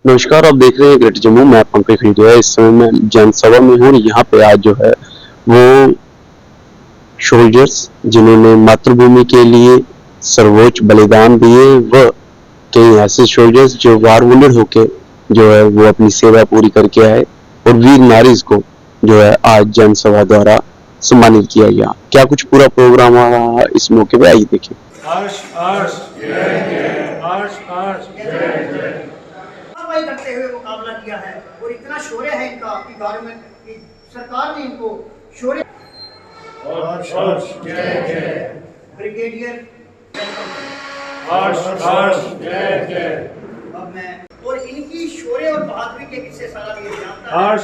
नमस्कार, आप देख रहे हैं ग्रेटर जम्मू। मैं पंकज खरीदिया। इस समय मैं जनसभा में हूँ। यहाँ पे आज जो है वो सोल्जर्स जिन्होंने मातृभूमि के लिए सर्वोच्च बलिदान दिए, व कई ऐसे सोल्जर्स जो वार वुंडेड होके जो है वो अपनी सेवा पूरी करके आए, और वीर नारीज को जो है आज जनसभा द्वारा सम्मानित किया गया। क्या कुछ पूरा प्रोग्राम रहा इस मौके पे, आइए देखें। करते हुए मुकाबला किया है और इतना शौर्य है इनका कि गवर्नमेंट की सरकार ने इनको शौर्य ब्रिगेडियर अब मैं और इनकी शौर्य और बहादुरी के किस्से सारा ये जानता है।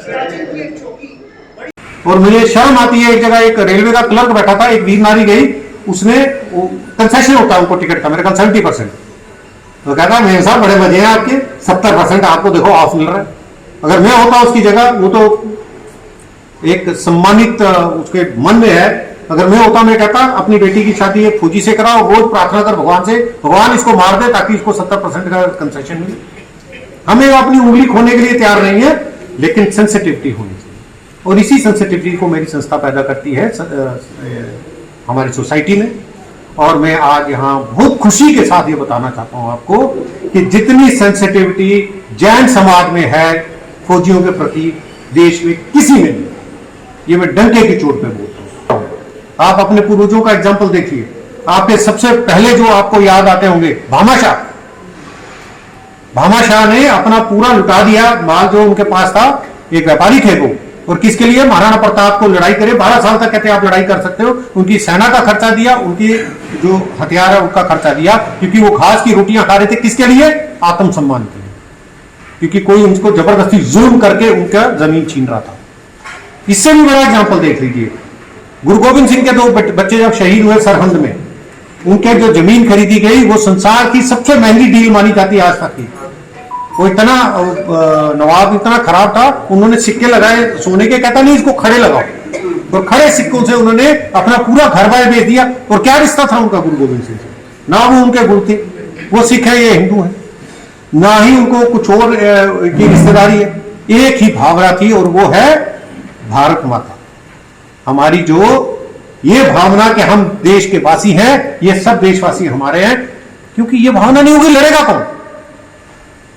सियाचिन की एक चौकी बड़ी, और मुझे शर्म आती है। एक जगह एक रेलवे का क्लर्क बैठा था, एक वीर नारी गई, उसने कंसेशन होता है उनको टिकट का, मेरे ख्याल 70%, तो कहता है मेरे साहब बड़े मजे हैं आपके, 70% आपको देखो ऑफ मिल रहा है। अगर मैं होता उसकी जगह, वो तो एक सम्मानित उसके मन में है, अगर मैं होता मैं कहता अपनी बेटी की शादी एक फौजी से कराओ, रोज प्रार्थना कर भगवान से, भगवान इसको मार दे ताकि इसको 70% का कंसेशन मिले। हमें अपनी उंगली खोने के लिए तैयार नहीं है, लेकिन सेंसिटिविटी होनी चाहिए, और इसी सेंसिटिविटी को मेरी संस्था पैदा करती है हमारी सोसाइटी में। और मैं आज यहाँ बहुत खुशी के साथ ये बताना चाहता हूँ आपको कि जितनी सेंसिटिविटी जैन समाज में है फौजियों के प्रति, देश में किसी में नहीं। ये मैं डंके की चोट पे बोलता हूँ। आप अपने पूर्वजों का एग्जाम्पल देखिए। आपके सबसे पहले जो आपको याद आते होंगे भामाशाह। भामाशाह ने अपना पूरा लुटा दिया माल जो उनके पास था, एक व्यापारी थे वो, और किसके लिए? महाराणा प्रताप को लड़ाई करे। 12 साल तक कहते आप लड़ाई कर सकते हो। उनकी सेना का खर्चा दिया, उनकी जो हथियार है उनका खर्चा दिया, क्योंकि वो घास की रोटियां खा रहे थे। किसके लिए? आत्मसम्मान के लिए, क्योंकि कोई उनको जबरदस्ती जुल्म करके उनका जमीन छीन रहा था। इससे भी बड़ा एग्जाम्पल देख लीजिए, गुरु गोविंद सिंह के 2 बच्चे जब शहीद हुए सरहंद में, उनके जो जमीन खरीदी गई वो संसार की सबसे महंगी डील मानी जाती है आज तक की। वो इतना नवाब इतना खराब था, उन्होंने सिक्के लगाए सोने के, कहता नहीं इसको खड़े लगाओ, और खड़े सिक्कों से उन्होंने अपना पूरा घर बार बेच दिया। और क्या रिश्ता था उनका गुरु गोविंद सिंह से? ना वो उनके गुरु थे, वो सिख है, ये हिंदू है, ना ही उनको कुछ और की रिश्तेदारी है। एक ही भावना थी, और वो है भारत माता हमारी। जो ये भावना कि हम देश के वासी हैं, ये सब देशवासी हमारे हैं, क्योंकि ये भावना नहीं होगी लड़ेगा कौन?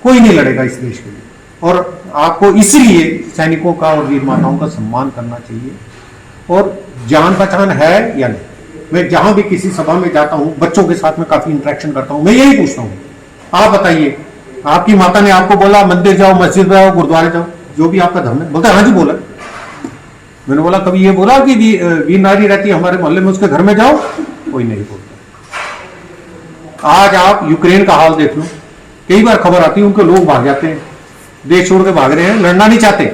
कोई नहीं लड़ेगा इस देश के लिए। और आपको इसलिए सैनिकों का और वीर माताओं का सम्मान करना चाहिए। और जान पहचान है या नहीं? मैं जहां भी किसी सभा में जाता हूं, बच्चों के साथ में काफी इंटरेक्शन करता हूं, मैं यही पूछता हूं, आप बताइए, आपकी माता ने आपको बोला मंदिर जाओ, मस्जिद जाओ, गुरुद्वारे जाओ, जो भी आपका धर्म है? बोलते हाँ जी बोला। मैंने बोला कभी ये बोला कि वीर नारी रहती है हमारे मोहल्ले में, उसके घर में जाओ? कोई नहीं बोलता। आज आप यूक्रेन का हाल देख लो, कई बार खबर आती है उनके लोग भाग जाते हैं, देश छोड़ के भाग रहे हैं, लड़ना नहीं चाहते।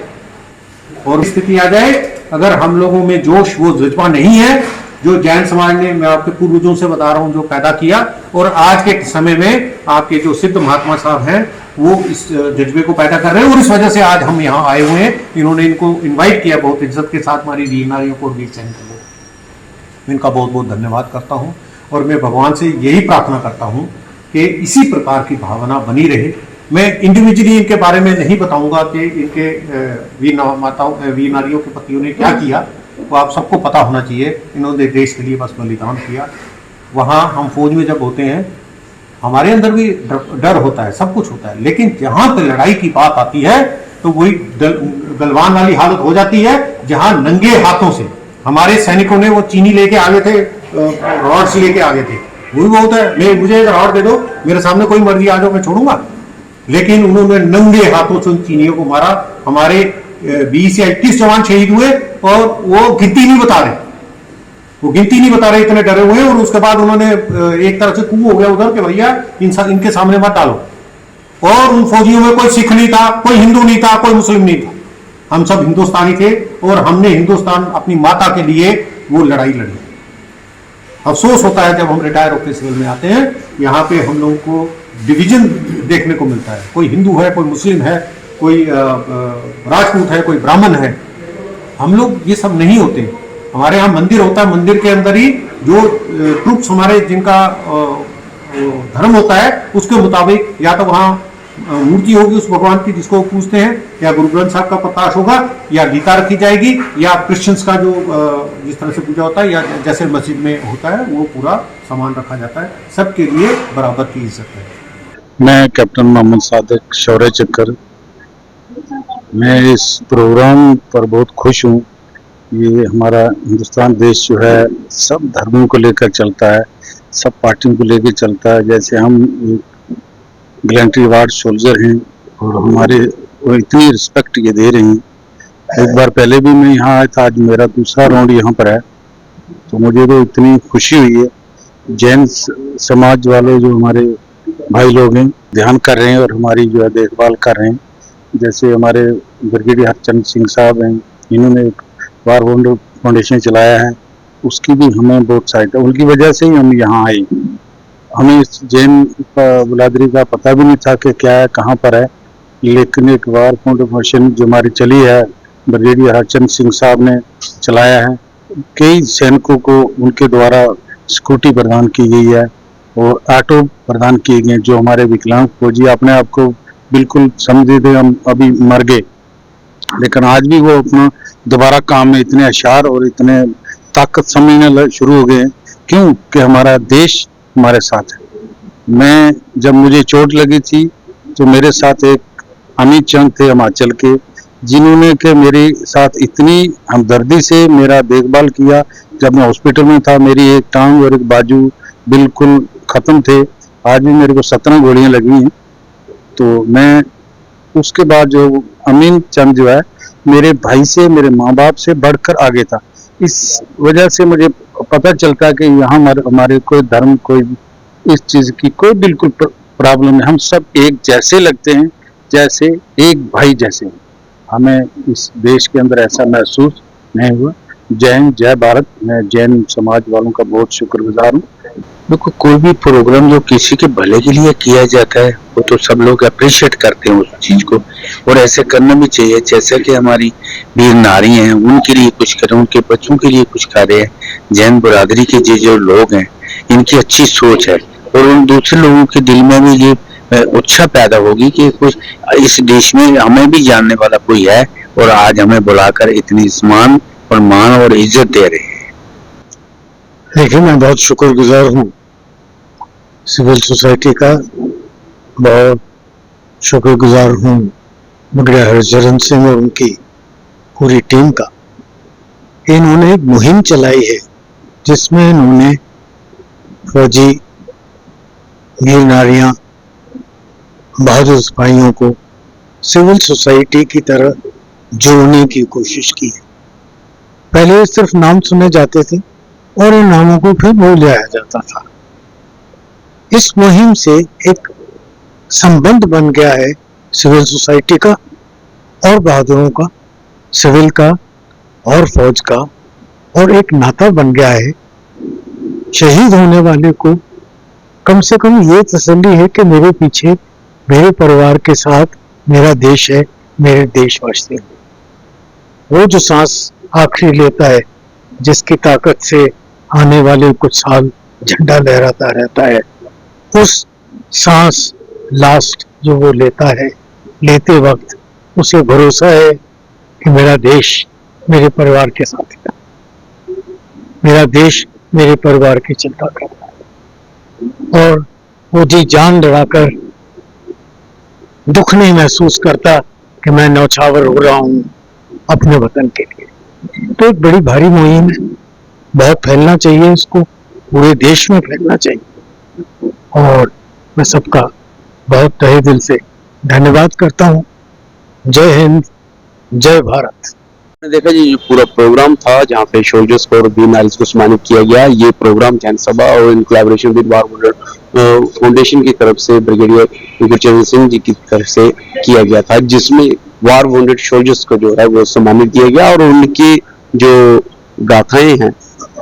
और स्थिति आ जाए, अगर हम लोगों में जोश वो जज्बा नहीं है जो जैन समाज ने, मैं आपके पूर्वजों से बता रहा हूं, जो पैदा किया, और आज के समय में आपके जो सिद्ध महात्मा साहब हैं वो इस जज्बे को पैदा कर रहे हैं, और इस वजह से आज हम यहाँ आए हुए हैं। इन्होंने इनको इन्वाइट किया बहुत इज्जत के साथ, हमारी वीर नारियों को और वीर सैनिकों को। मैं इनका बहुत बहुत धन्यवाद करता हूँ, और मैं भगवान से यही प्रार्थना करता हूँ कि इसी प्रकार की भावना बनी रहे। मैं इंडिविजुअली इनके बारे में नहीं बताऊंगा कि इनके वीर नारियों के पतियों ने क्या किया, वो आप सबको पता होना चाहिए। इन्होंने देश के लिए बस बलिदान किया। वहाँ हम फौज में जब होते हैं, हमारे अंदर भी डर होता है, सब कुछ होता है, लेकिन जहाँ पे लड़ाई की बात आती है तो वही गलवान वाली हालत हो जाती है, जहाँ नंगे हाथों से हमारे सैनिकों ने वो चीनी लेके आगे थे, रॉड्स लेके आगे थे, वो भी बहुत है। मुझे रॉड दे दो, मेरे सामने कोई मर्जी आ जाओ, मैं छोड़ूंगा। लेकिन उन्होंने नंगे हाथों से उन चीनियों को मारा। हमारे 20 या 21 जवान शहीद हुए, और वो गिनती नहीं बता रहे, इतने डरे हुए। और उसके बाद उन्होंने एक तरह से कू हो गया उधर के भैया इनके सामने मत डालो। और उन फौजियों में कोई सिख नहीं था, कोई हिंदू नहीं था, कोई मुस्लिम नहीं था, हम सब हिंदुस्तानी थे, और हमने हिंदुस्तान अपनी माता के लिए वो लड़ाई लड़ी। अफसोस होता है जब हम रिटायर होकर सिविल में आते हैं, यहाँ पे हम लोगों को डिवीजन देखने को मिलता है, कोई हिंदू है, कोई मुस्लिम है, कोई राजपूत है, कोई ब्राह्मण है। हम लोग ये सब नहीं होते। हमारे यहाँ मंदिर होता है, मंदिर के अंदर ही जो ट्रूप्स हमारे जिनका धर्म होता है उसके मुताबिक या तो वहाँ मूर्ति होगी उस भगवान की जिसको वो पूजते हैं, या गुरु ग्रंथ साहब का प्रकाश होगा, या गीता रखी जाएगी, या क्रिश्चियंस का जो जिस तरह से पूजा होता है या जैसे मस्जिद में होता है वो पूरा सामान रखा जाता है। सबके लिए बराबर की इज्जत है। मैं कैप्टन मोहम्मद सादिक शौर्य चक्कर, मैं इस प्रोग्राम पर बहुत खुश हूँ। ये हमारा हिंदुस्तान देश जो है सब धर्मों को लेकर चलता है, सब पार्टियों को लेकर चलता है। जैसे हम गैलेंट्री अवार्ड सोल्जर हैं और हमारे वो इतनी रिस्पेक्ट ये दे रही हैं। एक बार पहले भी मैं यहाँ आया था, आज मेरा दूसरा राउंड यहाँ पर है, तो मुझे तो इतनी खुशी हुई है। जैन समाज वाले जो हमारे भाई लोग हैं ध्यान कर रहे हैं और हमारी जो है देखभाल कर रहे हैं। जैसे हमारे ब्रिगेडियर हरचंद सिंह साहब हैं, इन्होंने एक वार फाउंडेशन चलाया है, उसकी भी हमें बहुत सहायता, उनकी वजह से ही हम यहाँ आए। हमें इस जैन बिरादरी का पता भी नहीं था कि क्या है, कहाँ पर है, लेकिन एक वार फाउंडेशन जो हमारी चली है, ब्रिगेडियर हरचंद सिंह साहब ने चलाया है। कई सैनिकों को उनके द्वारा स्कूटी प्रदान की गई है और ऑटो प्रदान किए गए, जो हमारे विकलांग फौजी अपने आप को बिल्कुल समझे थे हम अभी मर गए, लेकिन आज भी वो अपना दोबारा काम में इतने अशार और इतने ताकत समझने शुरू हो गए हैं। क्यों कि हमारा देश हमारे साथ है। मैं जब मुझे चोट लगी थी तो मेरे साथ एक अमित चंद थे हिमाचल के, जिन्होंने के मेरे साथ इतनी हमदर्दी से मेरा देखभाल किया। जब मैं हॉस्पिटल में था मेरी एक टांग और एक बाजू बिल्कुल खत्म थे, आज भी मेरे को 17 गोलियां लगी हैं। तो मैं उसके बाद जो अमीन चंद जो है मेरे भाई से, मेरे माँ बाप से बढ़कर आगे था। इस वजह से मुझे पता चलता है कि यहाँ हमारे कोई धर्म, कोई इस चीज की कोई बिल्कुल प्रॉब्लम नहीं। हम सब एक जैसे लगते हैं, जैसे एक भाई जैसे हैं। हमें इस देश के अंदर ऐसा महसूस नहीं हुआ। जय हिंद, जय भारत। मैं जैन समाज वालों का बहुत शुक्रगुजार हूँ। देखो, कोई भी प्रोग्राम जो किसी के भले के लिए किया जाता है वो तो सब लोग अप्रिशिएट करते हैं उस चीज को, और ऐसे करना भी चाहिए। जैसे कि हमारी वीर नारी हैं, उनके लिए कुछ करें, उनके बच्चों के लिए कुछ करें। जैन बिरादरी के जो लोग हैं इनकी अच्छी सोच है और उन दूसरे लोगों के दिल में भी ये उत्साह पैदा होगी कि कुछ इस देश में हमें भी जानने वाला कोई है और आज हमें बुलाकर इतनी सम्मान और मान और इज्जत दे रहे हैं। देखिए, मैं बहुत शुक्रगुजार हूँ सिविल सोसाइटी का, बहुत शुक्रगुजार हूँ ब्रिगेडियर हरचरण सिंह और उनकी पूरी टीम का। इन्होंने एक मुहिम चलाई है जिसमें इन्होंने फौजी वीर नारियां, बहादुर सिपाहियों को सिविल सोसाइटी की तरह जोड़ने की कोशिश की है। पहले सिर्फ नाम सुने जाते थे और इन नामों को फिर भूल जाया जाता था। इस मुहिम से एक संबंध बन गया है सिविल सोसाइटी का और बहादुरों का, सिविल का और फौज का, और एक नाता बन गया है। शहीद होने वाले को कम से कम ये तसल्ली है कि मेरे पीछे मेरे परिवार के साथ मेरा देश है, मेरे देशवासी हैं। वो जो सांस आखिरी लेता है, जिसकी ताकत से आने वाले कुछ साल झंडा लहराता रहता है, उस सांस लास्ट जो वो लेता है, लेते वक्त उसे भरोसा है कि मेरा देश मेरे परिवार के साथ है, मेरा देश मेरे परिवार की चिंता करता है, और वो जी जान लड़ाकर दुख नहीं महसूस करता कि मैं नौछावर हो रहा हूँ अपने वतन के लिए। तो एक बड़ी भारी मुहिम है, बहुत फैलना चाहिए, इसको पूरे देश में फैलना चाहिए, और मैं सबका बहुत तहे दिल से धन्यवाद करता हूँ। जय हिंद, जय भारत। देखा जी, ये पूरा प्रोग्राम था जहाँ पे सोल्जर्स को और वीर नारीज को सम्मानित किया गया। ये प्रोग्राम जैन सभा और in collaboration with war foundation की तरफ से ब्रिगेडियर हरचरण सिंह जी की तरफ से किया गया था, जिसमें वार वुंडेड सोल्जर्स को जो है वो सम्मानित किया गया और उनकी जो गाथाएं हैं,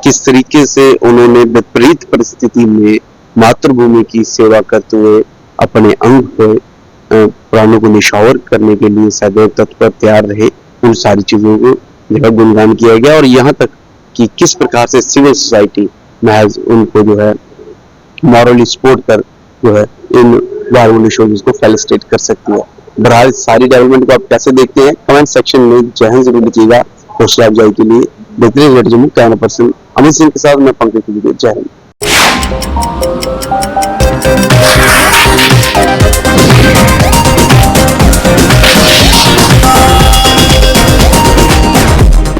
किस तरीके से उन्होंने विपरीत परिस्थिति में मातृभूमि की सेवा करते हुए अपने अंग पे प्राणों को निछावर करने के लिए सदैव तत्पर तैयार रहे, उन सारी चीजों को जो है गुणगान किया गया। और यहाँ तक कि किस प्रकार से सिविल सोसाइटी महज उनको जो है मॉरली सपोर्ट कर जो है इन वार वुंडेड सोल्जर्स को फेलिसिटेट कर सकती है। बहरहाल सारी डेवलपमेंट को आप कैसे देखते हैं कमेंट सेक्शन में जय हिंद जरूर लिखिएगा। हौसला अफजाई के लिए देखते रहिए जम्मू कैमरा पर्सन अमित सिंह के साथ मैं पंकज। जय हिंद।